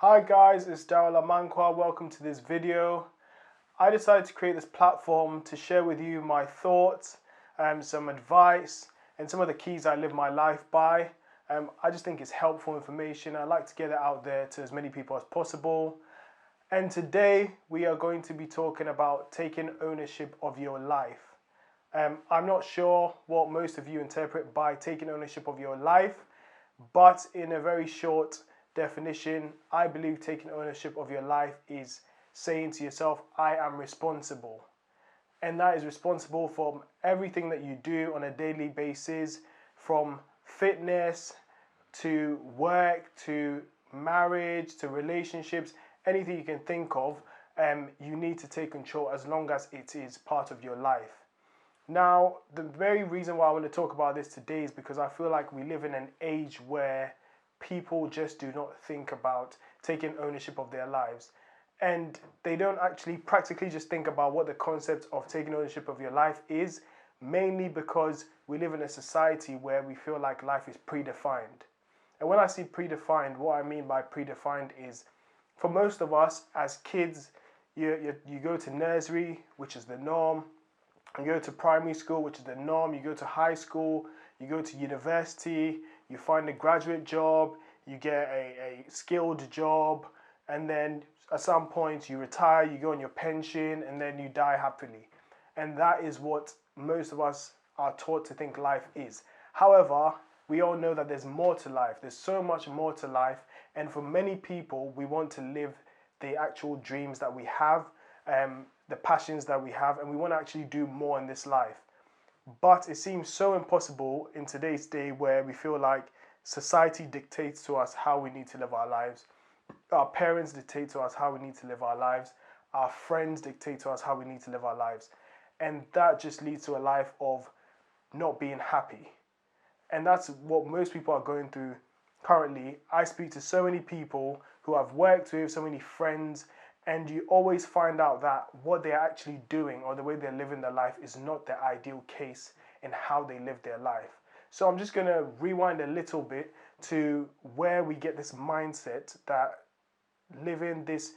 Hi guys, it's Daryl Amankwa. Welcome to this video. I decided to create this platform to share with you my thoughts, some advice, and some of the keys I live my life by. I just think it's helpful information. I like to get it out there to as many people as possible. And today we are going to be talking about taking ownership of your life. I'm not sure what most of you interpret by taking ownership of your life, but in a very short definition, I believe taking ownership of your life is saying to yourself, I am responsible. And that is responsible for everything that you do on a daily basis, from fitness to work to marriage to relationships, anything you can think of, you need to take control as long as it is part of your life. Now, the very reason why I want to talk about this today is because I feel like we live in an age where people just do not think about taking ownership of their lives. And they don't actually practically just think about what the concept of taking ownership of your life is, mainly because we live in a society where we feel like life is predefined. And when I say predefined, what I mean by predefined is, for most of us as kids, you go to nursery, which is the norm. You go to primary school, which is the norm. You go to high school, you go to university, you find a graduate job, you get a skilled job, and then at some point you retire, you go on your pension, and then you die happily. And that is what most of us are taught to think life is. However, we all know that there's more to life. There's so much more to life. And for many people, we want to live the actual dreams that we have, the passions that we have, and we want to actually do more in this life. But it seems so impossible in today's day where we feel like society dictates to us how we need to live our lives. Our parents dictate to us how we need to live our lives. Our friends dictate to us how we need to live our lives. And that just leads to a life of not being happy. And that's what most people are going through currently. I speak to so many people who I've worked with, so many friends, and you always find out that what they're actually doing or the way they're living their life is not the ideal case in how they live their life. So I'm just going to rewind a little bit to where we get this mindset that living this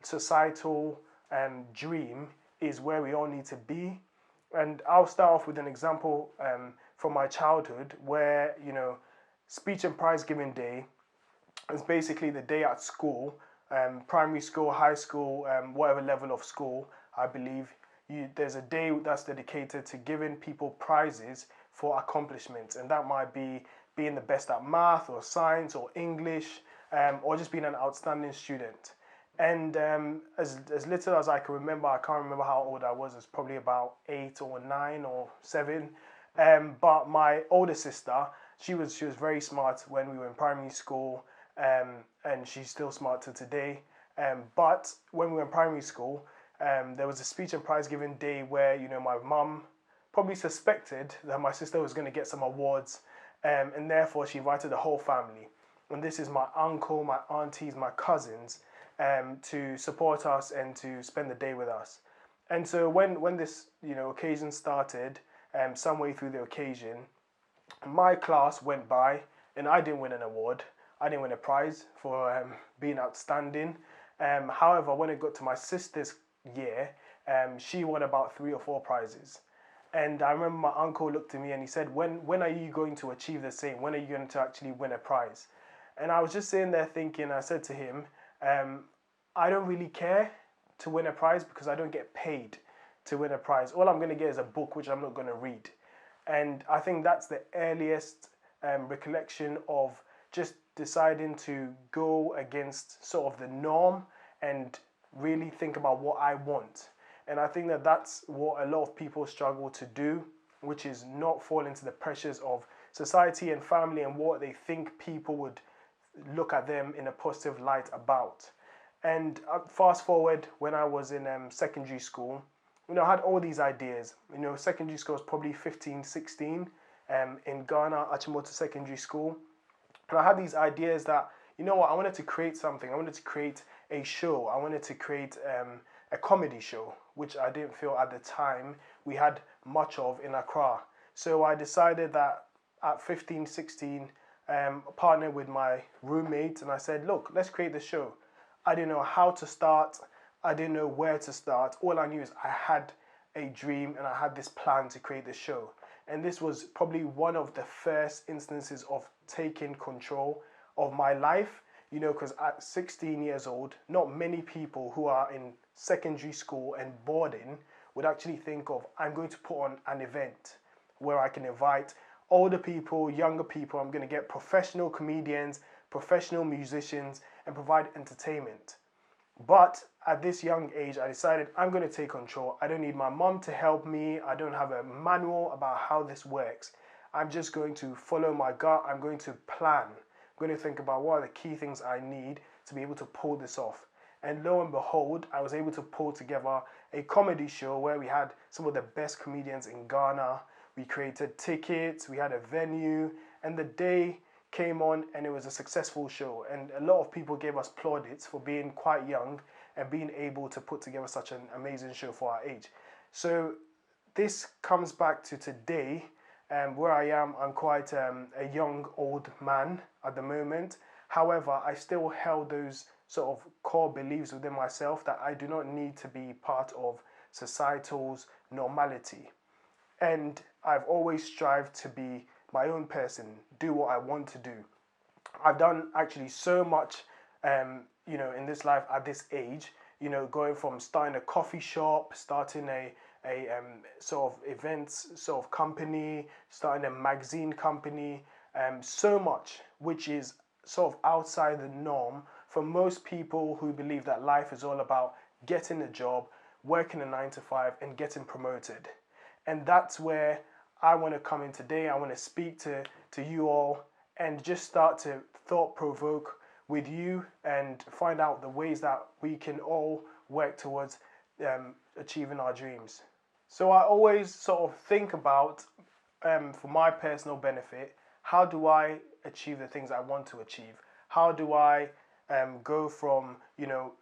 societal dream is where we all need to be. And I'll start off with an example from my childhood where, speech and prize giving day is basically the day at school, primary school, high school, whatever level of school, I believe. There's a day that's dedicated to giving people prizes for accomplishments, and that might be being the best at math or science or English, or just being an outstanding student. And as little as I can remember, I can't remember how old I was. It's probably about 8 or 9 or 7. But my older sister, she was very smart when we were in primary school, and she's still smart to today. But when we were in primary school, there was a speech and prize giving day where my mum probably suspected that my sister was going to get some awards, and therefore she invited the whole family. And this is my uncle, my aunties, my cousins, to support us and to spend the day with us. And so when this occasion started, some way through the occasion, my class went by, and I didn't win an award. I didn't win a prize for being outstanding. However, when it got to my sister's year, she won about 3 or 4 prizes. And I remember my uncle looked at me and he said, when are you going to achieve the same? When are you going to actually win a prize? And I was just sitting there thinking, I said to him, I don't really care to win a prize because I don't get paid to win a prize. All I'm going to get is a book which I'm not going to read. And I think that's the earliest recollection of just deciding to go against sort of the norm and really think about what I want. And I think that that's what a lot of people struggle to do, which is not fall into the pressures of society and family and what they think people would look at them in a positive light about. And fast forward, when I was in secondary school, I had all these ideas. Secondary school was probably 15, 16, in Ghana, Achimota Secondary School. And I had these ideas that, I wanted to create something. I wanted to create a show. I wanted to create a comedy show, which I didn't feel at the time we had much of in Accra. So I decided that at 15, 16, partnered with my roommate, and I said, look, let's create the show. I didn't know how to start. I didn't know where to start. All I knew is I had a dream and I had this plan to create this show. And this was probably one of the first instances of taking control of my life, because at 16 years old, not many people who are in secondary school and boarding would actually think of, I'm going to put on an event where I can invite older people, younger people. I'm going to get professional comedians, professional musicians, and provide entertainment. But at this young age, I decided I'm going to take control. I don't need my mom to help me. I don't have a manual about how this works. I'm just going to follow my gut. I'm going to plan. I'm going to think about what are the key things I need to be able to pull this off. And lo and behold, I was able to pull together a comedy show where we had some of the best comedians in Ghana. We created tickets, we had a venue, and the day came on and it was a successful show. And a lot of people gave us plaudits for being quite young and being able to put together such an amazing show for our age. So this comes back to today, where I am. I'm quite a young old man at the moment. However, I still held those sort of core beliefs within myself that I do not need to be part of societal's normality. And I've always strived to be my own person, do what I want to do. I've done actually so much, in this life at this age, going from starting a coffee shop, starting a sort of events sort of company, starting a magazine company, so much, which is sort of outside the norm for most people who believe that life is all about getting a job, working a 9 to 5, and getting promoted. And that's where I want to come in today. I want to speak to you all and just start to thought provoke with you and find out the ways that we can all work towards achieving our dreams. So I always sort of think about, for my personal benefit, how do I achieve the things I want to achieve? How do I go from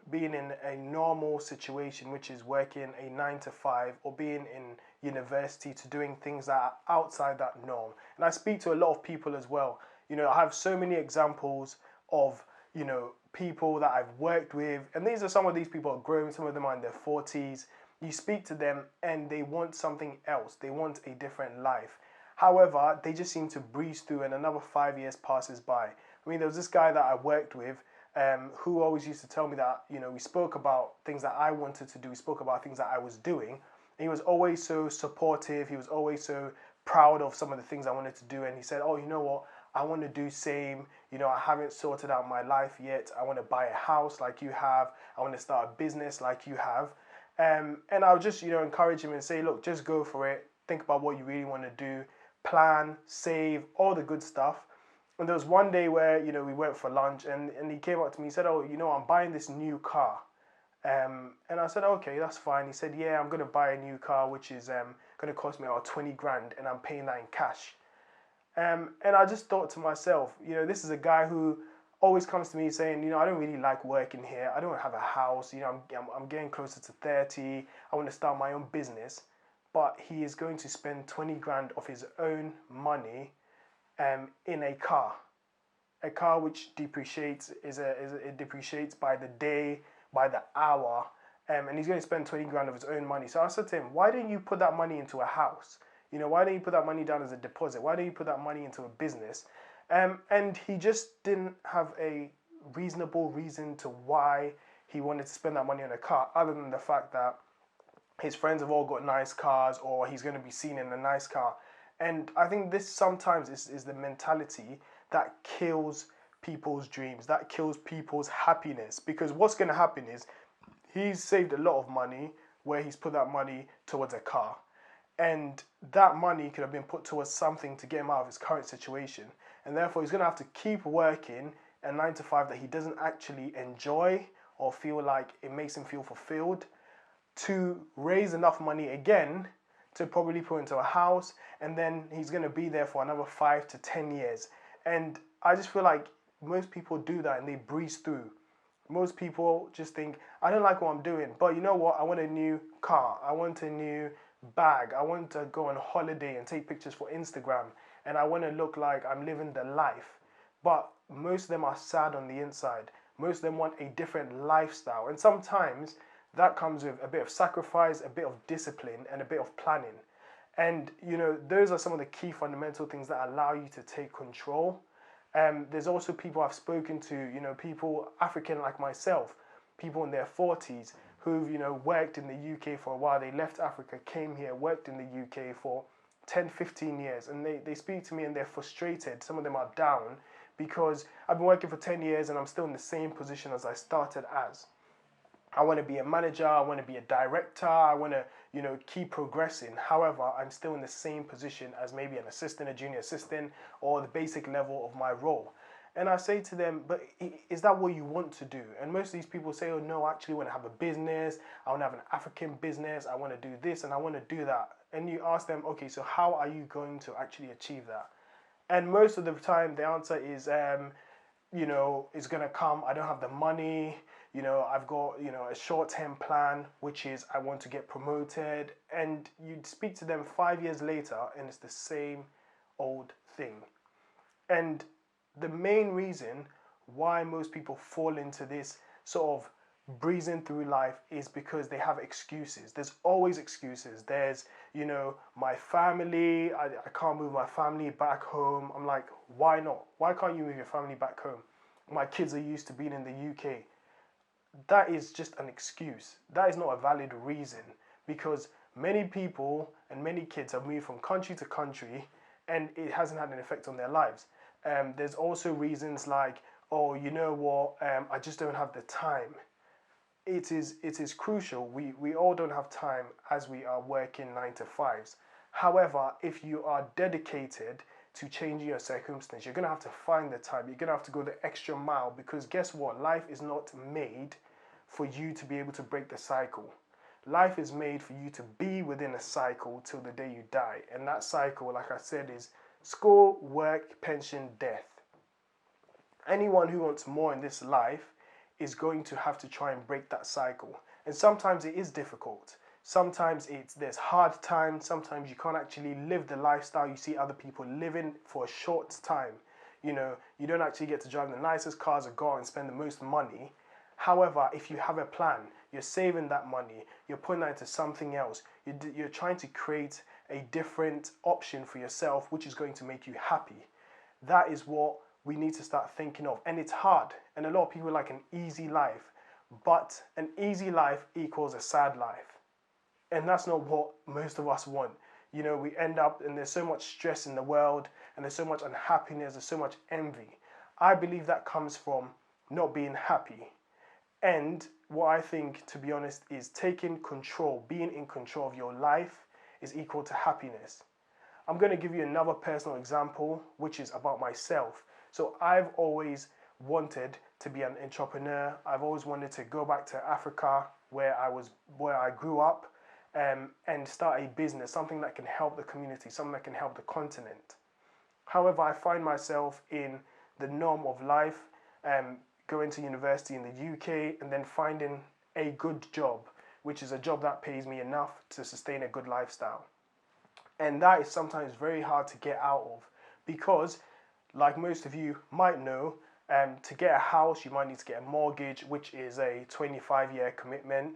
being in a normal situation, which is working a 9 to 5, or being in university, to doing things that are outside that norm? And I speak to a lot of people as well. I have so many examples of people that I've worked with, and these are some of these people are growing. Some of them are in their 40s. You speak to them and they want something else. They want a different life. However, they just seem to breeze through, and another 5 years passes by. I mean, there was this guy that I worked with who always used to tell me that, we spoke about things that I wanted to do. We spoke about things that I was doing. And he was always so supportive. He was always so proud of some of the things I wanted to do. And he said, oh, you know what? I want to do same. I haven't sorted out my life yet. I want to buy a house like you have. I want to start a business like you have. And I'll just, encourage him and say, look, just go for it. Think about what you really want to do. Plan, save, all the good stuff. And there was one day where, we went for lunch and he came up to me. He said, oh, I'm buying this new car. And I said, okay, that's fine. He said, yeah, I'm going to buy a new car, which is going to cost me about 20 grand, and I'm paying that in cash. And I just thought to myself, this is a guy who always comes to me saying, I don't really like working here. I don't have a house. I'm getting closer to 30. I want to start my own business. But he is going to spend 20 grand of his own money in a car which depreciates. It depreciates by the day, by the hour, and he's going to spend 20 grand of his own money. So I said to him, why don't you put that money into a house? Why don't you put that money down as a deposit? Why don't you put that money into a business? And he just didn't have a reasonable reason to why he wanted to spend that money on a car, other than the fact that his friends have all got nice cars, or he's going to be seen in a nice car. And I think this sometimes is the mentality that kills people's dreams, that kills people's happiness. Because what's going to happen is he's saved a lot of money where he's put that money towards a car. And that money could have been put towards something to get him out of his current situation. And therefore, he's going to have to keep working a 9 to 5 that he doesn't actually enjoy or feel like it makes him feel fulfilled, to raise enough money again to probably put into a house, and then he's going to be there for another 5 to 10 years. And I just feel like most people do that and they breeze through. Most people just think, I don't like what I'm doing, but you know what? I want a new car. I want a new bag. I want to go on holiday and take pictures for Instagram. And I want to look like I'm living the life. But most of them are sad on the inside. Most of them want a different lifestyle. And sometimes that comes with a bit of sacrifice, a bit of discipline, and a bit of planning. And those are some of the key fundamental things that allow you to take control. There's also people I've spoken to, people African like myself, people in their 40s who've, worked in the UK for a while. They left Africa, came here, worked in the UK for 10, 15 years. And they speak to me and they're frustrated. Some of them are down because I've been working for 10 years and I'm still in the same position as I started as. I want to be a manager, I want to be a director, I want to, keep progressing. However, I'm still in the same position as maybe an assistant, a junior assistant, or the basic level of my role. And I say to them, but is that what you want to do? And most of these people say, oh no, I actually want to have a business, I want to have an African business, I want to do this and I want to do that. And you ask them, okay, so how are you going to actually achieve that? And most of the time the answer is, it's going to come, I don't have the money, I've got, a short-term plan, which is I want to get promoted. And you'd speak to them 5 years later and it's the same old thing. And the main reason why most people fall into this sort of breezing through life is because they have excuses. There's always excuses. There's, my family, I can't move my family back home. I'm like, why not? Why can't you move your family back home? My kids are used to being in the UK. That is just an excuse. That is not a valid reason, because many people and many kids have moved from country to country and it hasn't had an effect on their lives. There's also reasons like, oh, I just don't have the time. It is crucial. We all don't have time as we are working 9 to 5s. However, if you are dedicated to changing your circumstance, you're going to have to find the time. You're going to have to go the extra mile, because guess what? Life is not made for you to be able to break the cycle. Life is made for you to be within a cycle till the day you die. And that cycle, like I said, is school, work, pension, death. Anyone who wants more in this life is going to have to try and break that cycle. And sometimes it is difficult. Sometimes there's hard times. Sometimes you can't actually live the lifestyle you see other people living for a short time. You don't actually get to drive the nicest cars or go out and spend the most money. However, if you have a plan, you're saving that money, you're putting that into something else, you're trying to create a different option for yourself, which is going to make you happy. That is what we need to start thinking of. And it's hard. And a lot of people like an easy life. But an easy life equals a sad life. And that's not what most of us want. We end up, and there's so much stress in the world, and there's so much unhappiness, there's so much envy. I believe that comes from not being happy. And what I think, to be honest, is taking control, being in control of your life is equal to happiness. I'm going to give you another personal example, which is about myself. So I've always wanted to be an entrepreneur. I've always wanted to go back to Africa, where I grew up, and start a business, something that can help the community, something that can help the continent. However, I find myself in the norm of life, going to university in the UK and then finding a good job, which is a job that pays me enough to sustain a good lifestyle. And that is sometimes very hard to get out of, because, like most of you might know, to get a house, you might need to get a mortgage, which is a 25-year commitment.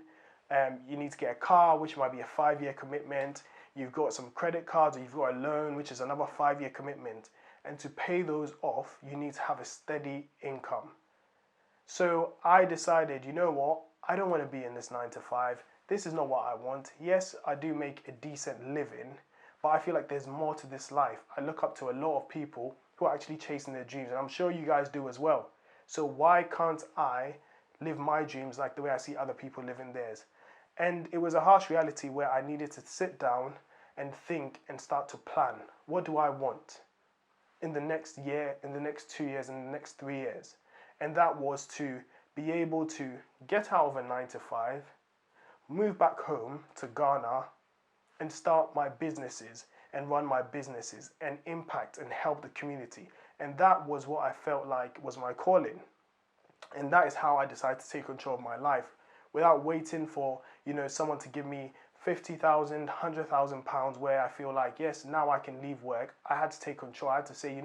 You need to get a car, which might be a 5-year commitment. You've got some credit cards, or you've got a loan, which is another 5-year commitment. And to pay those off, you need to have a steady income. So I decided, I don't want to be in this 9 to 5. This is not what I want. Yes, I do make a decent living, but I feel like there's more to this life. I look up to a lot of people who are actually chasing their dreams, and I'm sure you guys do as well. So why can't I live my dreams like the way I see other people living theirs? And it was a harsh reality where I needed to sit down and think and start to plan. What do I want in the next year, in the next 2 years, in the next 3 years? And that was to be able to get out of a 9 to 5, move back home to Ghana and start my businesses and run my businesses and impact and help the community. And that was what I felt like was my calling. And that is how I decided to take control of my life without waiting for, someone to give me 50,000, 100,000 pounds where I feel like, yes, now I can leave work. I had to take control. I had to say,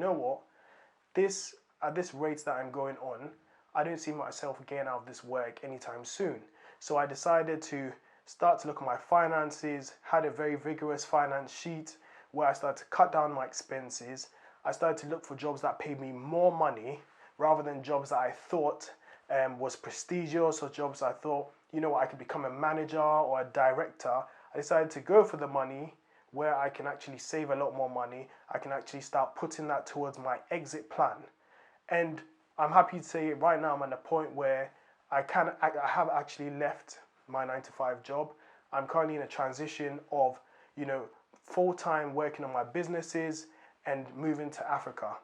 at this rate that I'm going on, I don't see myself getting out of this work anytime soon. So I decided to start to look at my finances, had a very vigorous finance sheet where I started to cut down my expenses. I started to look for jobs that paid me more money rather than jobs that I thought was prestigious, or jobs I thought, you know, I could become a manager or a director. I decided to go for the money where I can actually save a lot more money. I can actually start putting that towards my exit plan. And I'm happy to say right now I'm at a point where I have actually left my 9 to 5 job. I'm currently in a transition of, you know, full-time working on my businesses and moving to Africa.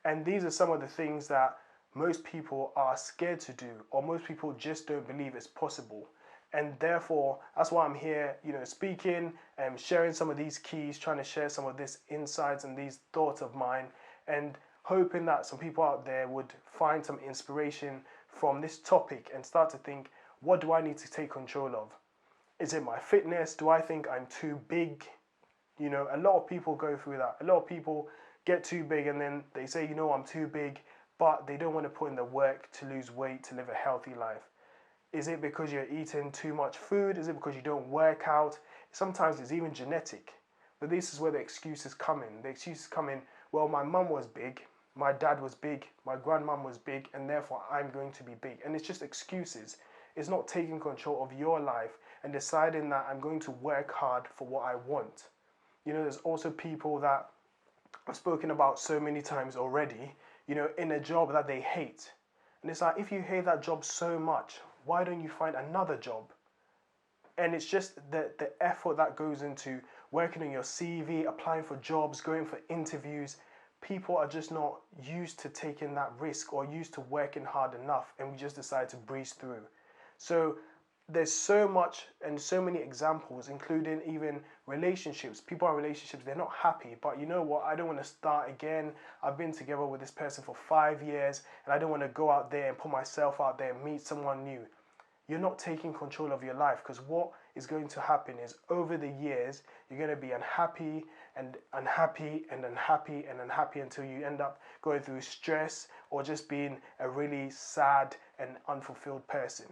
And these are some of the things that most people are scared to do, or most people just don't believe it's possible. And therefore, that's why I'm here, you know, speaking and sharing some of these keys, trying to share some of these insights and these thoughts of mine, and hoping that some people out there would find some inspiration from this topic and start to think, what do I need to take control of? Is it my fitness? Do I think I'm too big? You know, a lot of people go through that. A lot of people get too big and then they say, you know, I'm too big, but they don't want to put in the work to lose weight, to live a healthy life. Is it because you're eating too much food? Is it because you don't work out? Sometimes it's even genetic. But this is where the excuses come in. The excuses come in, well, my mum was big, my dad was big, my grandmum was big, and therefore I'm going to be big. And it's just excuses. It's not taking control of your life and deciding that I'm going to work hard for what I want. You know, there's also people that I've spoken about so many times already, you know, in a job that they hate. And it's like, if you hate that job so much, why don't you find another job? And it's just the effort that goes into working on your CV, applying for jobs, going for interviews. People are just not used to taking that risk or used to working hard enough, and we just decide to breeze through. So there's so much and so many examples, including even relationships. People in relationships, they're not happy, but you know what? I don't want to start again. I've been together with this person for 5 years, and I don't want to go out there and put myself out there and meet someone new. You're not taking control of your life, because what is going to happen is over the years, you're going to be unhappy and unhappy and unhappy and unhappy until you end up going through stress or just being a really sad and unfulfilled person.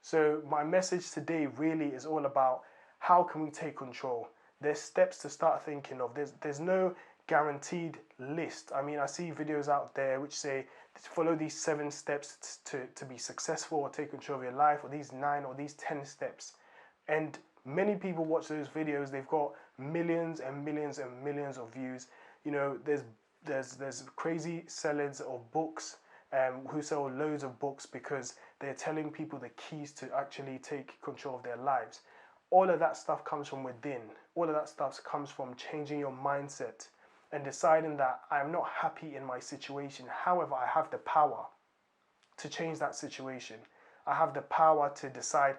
So my message today really is all about how can we take control. There's steps to start thinking of. There's no guaranteed list. I mean, I see videos out there which say follow these 7 steps to be successful or take control of your life, or these 9 or these 10 steps. And many people watch those videos. They've got millions and millions and millions of views. You know, there's crazy sellers of books who sell loads of books because they're telling people the keys to actually take control of their lives. All of that stuff comes from within. All of that stuff comes from changing your mindset and deciding that I'm not happy in my situation. However, I have the power to change that situation. I have the power to decide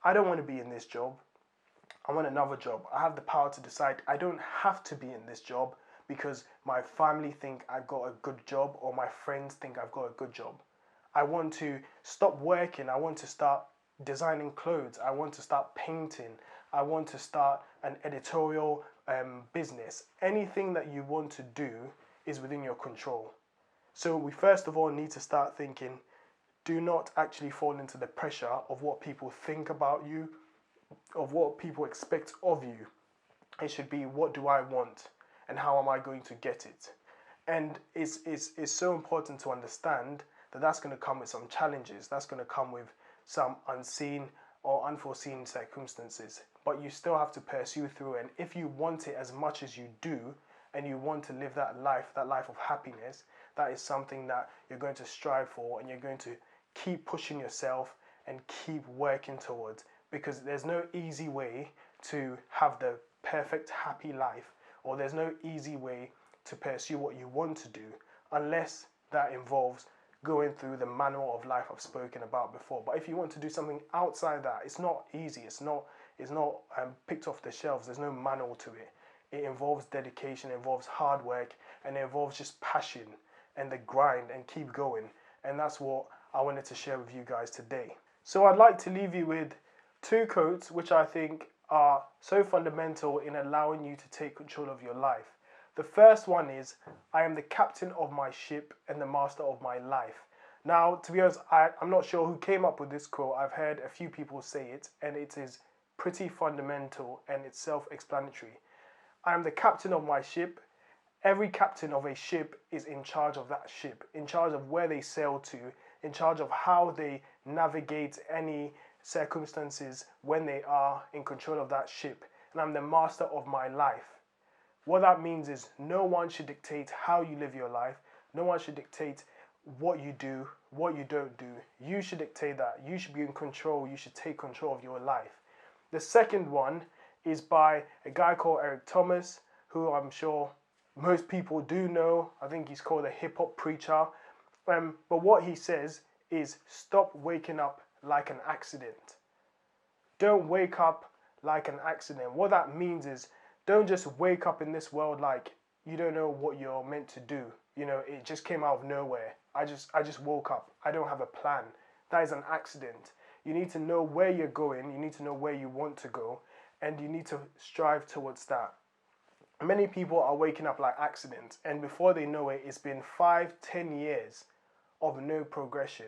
I don't want to be in this job. I want another job. I have the power to decide I don't have to be in this job because my family think I've got a good job or my friends think I've got a good job. I want to stop working. I want to start designing clothes. I want to start painting. I want to start an editorial business. Anything that you want to do is within your control. So we first of all need to start thinking, do not actually fall into the pressure of what people think about you, of what people expect of you. It should be, what do I want and how am I going to get it? And it's so important to understand that that's going to come with some challenges. That's going to come with some unseen or unforeseen circumstances. But you still have to pursue through. And if you want it as much as you do, and you want to live that life of happiness, that is something that you're going to strive for, and you're going to keep pushing yourself and keep working towards. Because there's no easy way to have the perfect happy life, or there's no easy way to pursue what you want to do, unless that involves going through the manual of life I've spoken about before. But if you want to do something outside that, it's not easy. It's not picked off the shelves. There's no manual to it. It involves dedication, it involves hard work, and it involves just passion and the grind and keep going. And that's what I wanted to share with you guys today. So I'd like to leave you with 2 quotes which I think are so fundamental in allowing you to take control of your life. The first one is, I am the captain of my ship and the master of my life. Now, to be honest, I'm not sure who came up with this quote. I've heard a few people say it, and it is pretty fundamental and it's self explanatory. I am the captain of my ship. Every captain of a ship is in charge of that ship, in charge of where they sail to, in charge of how they navigate any circumstances when they are in control of that ship. And I'm the master of my life. What that means is no one should dictate how you live your life. No one should dictate what you do, what you don't do. You should dictate that. You should be in control. You should take control of your life. The second one is by a guy called Eric Thomas, who I'm sure most people do know. I think he's called a hip hop preacher. But what he says is stop waking up like an accident. Don't wake up like an accident. What that means is don't just wake up in this world like you don't know what you're meant to do. You know, it just came out of nowhere. I just woke up. I don't have a plan. That is an accident. You need to know where you're going. You need to know where you want to go, and you need to strive towards that. Many people are waking up like accidents, and before they know it, it's been 5, 10 years of no progression,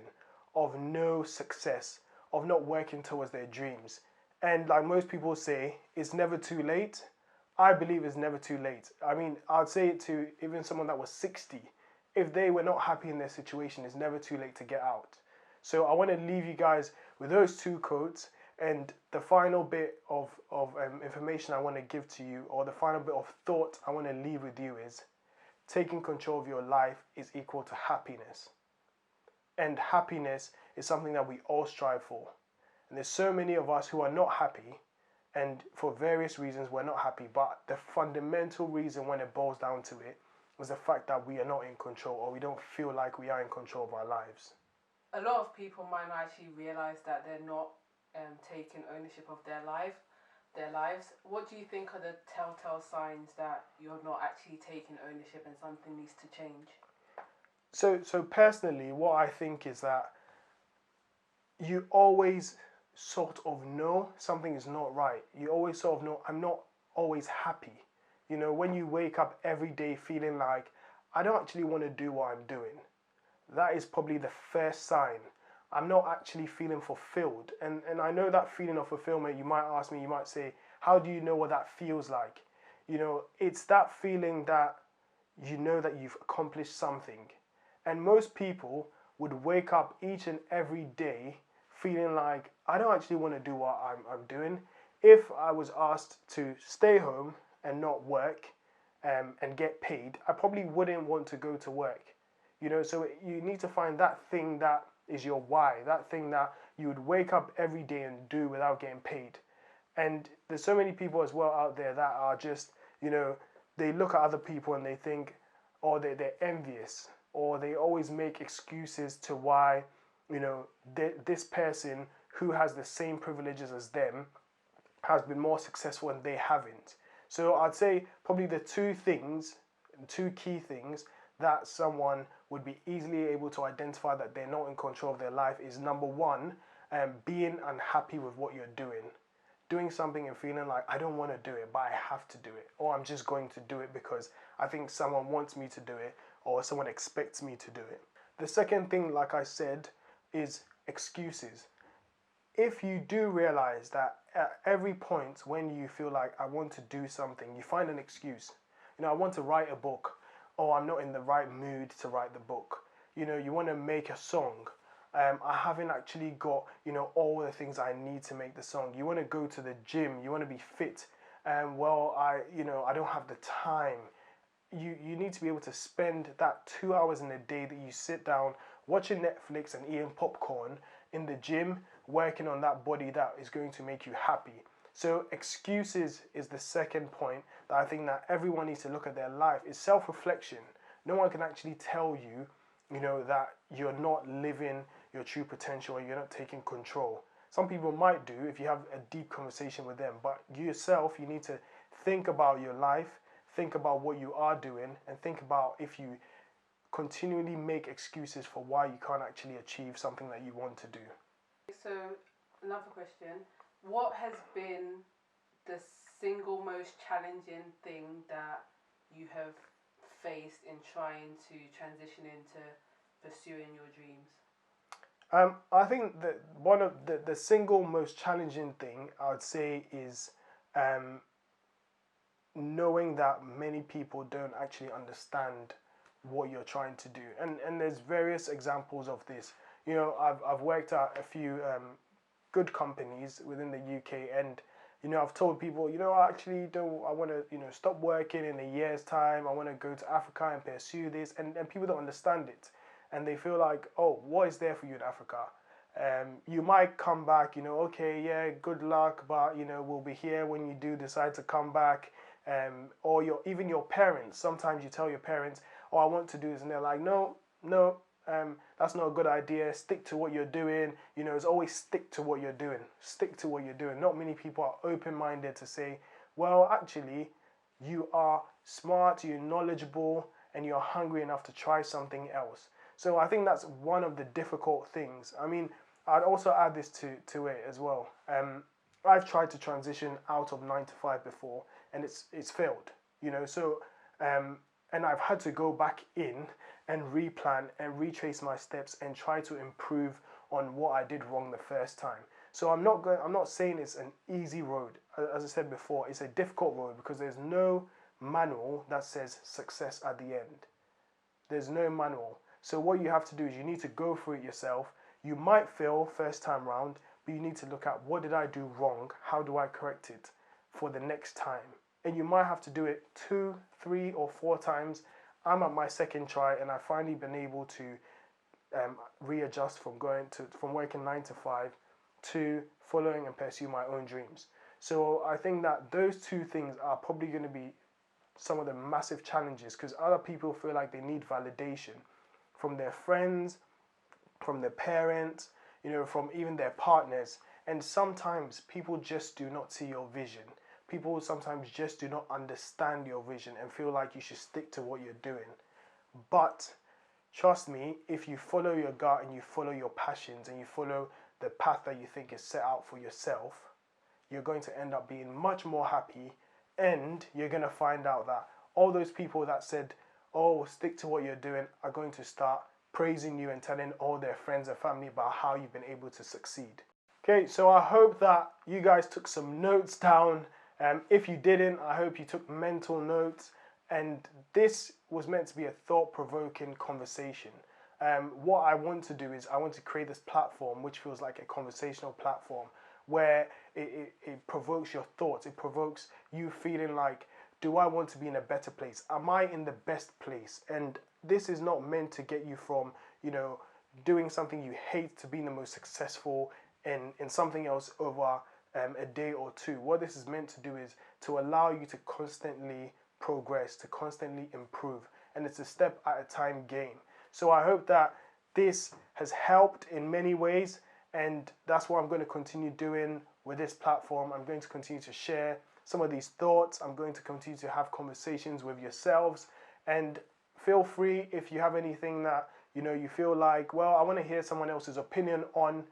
of no success, of not working towards their dreams. And like most people say, it's never too late. I believe it's never too late. I mean, I'd say it to even someone that was 60. If they were not happy in their situation, it's never too late to get out. So I want to leave you guys with those two quotes. And the final bit of information I want to give to you, or the final bit of thought I want to leave with you is taking control of your life is equal to happiness. And happiness is something that we all strive for. And there's so many of us who are not happy, and for various reasons we're not happy, but the fundamental reason when it boils down to it is the fact that we are not in control, or we don't feel like we are in control of our lives. A lot of people might not actually realize that they're not taking ownership of their lives. What do you think are the telltale signs that you're not actually taking ownership and something needs to change? So personally, what I think is that you always sort of know something is not right. You always sort of know I'm not always happy. You know, when you wake up every day feeling like I don't actually want to do what I'm doing, that is probably the first sign. I'm not actually feeling fulfilled. And I know that feeling of fulfillment, you might ask me, you might say, how do you know what that feels like? You know, it's that feeling that you know that you've accomplished something. And most people would wake up each and every day feeling like, I don't actually want to do what I'm doing. If I was asked to stay home and not work and get paid, I probably wouldn't want to go to work. You know, so you need to find that thing that is your why, that thing that you would wake up every day and do without getting paid. And there's so many people as well out there that are just, you know, they look at other people and they think, or they're envious, or they always make excuses to why, you know, this person who has the same privileges as them has been more successful and they haven't. So I'd say probably the two key things that someone would be easily able to identify that they're not in control of their life is number one, being unhappy with what you're doing. Doing something and feeling like I don't want to do it, but I have to do it, or I'm just going to do it because I think someone wants me to do it, or someone expects me to do it. The second thing, like I said, is excuses. If you do realize that at every point when you feel like I want to do something, you find an excuse. You know, I want to write a book, or I'm not in the right mood to write the book. You know, you want to make a song. I haven't actually got, you know, all the things I need to make the song. You want to go to the gym. You want to be fit. Well, I don't have the time. You need to be able to spend that 2 hours in a day that you sit down watching Netflix and eating popcorn in the gym, working on that body that is going to make you happy. So excuses is the second point that I think that everyone needs to look at their life is self-reflection. No one can actually tell you, you know, that you're not living your true potential or you're not taking control. Some people might do if you have a deep conversation with them, but you yourself, you need to think about your life, think about what you are doing, and think about if you continually make excuses for why you can't actually achieve something that you want to do. So, another question. What has been the single most challenging thing that you have faced in trying to transition into pursuing your dreams? I think that one of the single most challenging thing I would say is um, knowing that many people don't actually understand what you're trying to do. And there's various examples of this. You know, I've worked at a few good companies within the UK, and you know, I've told people, you know, I actually don't, I want to, you know, stop working in a year's time. I want to go to Africa and pursue this, and people don't understand it, and they feel like, oh, what is there for you in Africa? You might come back, you know, okay, yeah, good luck, but you know, we'll be here when you do decide to come back. Or even your parents. Sometimes you tell your parents, "Oh, I want to do this," and they're like, "No, no, that's not a good idea. Stick to what you're doing." You know, it's always stick to what you're doing. Stick to what you're doing. Not many people are open-minded to say, "Well, actually, you are smart, you're knowledgeable, and you're hungry enough to try something else." So I think that's one of the difficult things. I mean, I'd also add this to it as well. I've tried to transition out of 9 to 5 before, and it's failed. You know, so and I've had to go back in and replan and retrace my steps and try to improve on what I did wrong the first time. So I'm not saying it's an easy road. As I said before, it's a difficult road because there's no manual that says success at the end. There's no manual. So what you have to do is you need to go through it yourself. You might fail first time round, but you need to look at what did I do wrong? How do I correct it for the next time? And you might have to do it 2, 3, or 4 times. I'm at my second try, and I've finally been able to readjust from working 9 to 5 to following and pursue my own dreams. So I think that those two things are probably going to be some of the massive challenges because other people feel like they need validation from their friends, from their parents, you know, from even their partners. And sometimes people just do not see your vision. People sometimes just do not understand your vision and feel like you should stick to what you're doing. But trust me, if you follow your gut and you follow your passions and you follow the path that you think is set out for yourself, you're going to end up being much more happy, and you're going to find out that all those people that said, oh, stick to what you're doing, are going to start praising you and telling all their friends and family about how you've been able to succeed. Okay, so I hope that you guys took some notes down. If you didn't, I hope you took mental notes. And this was meant to be a thought-provoking conversation. What I want to do is I want to create this platform which feels like a conversational platform where it provokes your thoughts. It provokes you feeling like, do I want to be in a better place? Am I in the best place? And this is not meant to get you from, you know, doing something you hate to being the most successful in something else over a day or two. What this is meant to do is to allow you to constantly progress, to constantly improve. And it's a step at a time game. So I hope that this has helped in many ways. And that's what I'm going to continue doing with this platform. I'm going to continue to share some of these thoughts. I'm going to continue to have conversations with yourselves. And feel free, if you have anything that you feel like, well, I want to hear someone else's opinion on,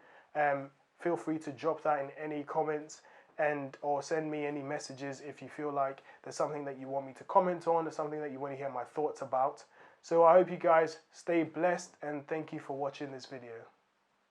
feel free to drop that in any comments or send me any messages if you feel like there's something that you want me to comment on or something that you want to hear my thoughts about. So I hope you guys stay blessed, and thank you for watching this video.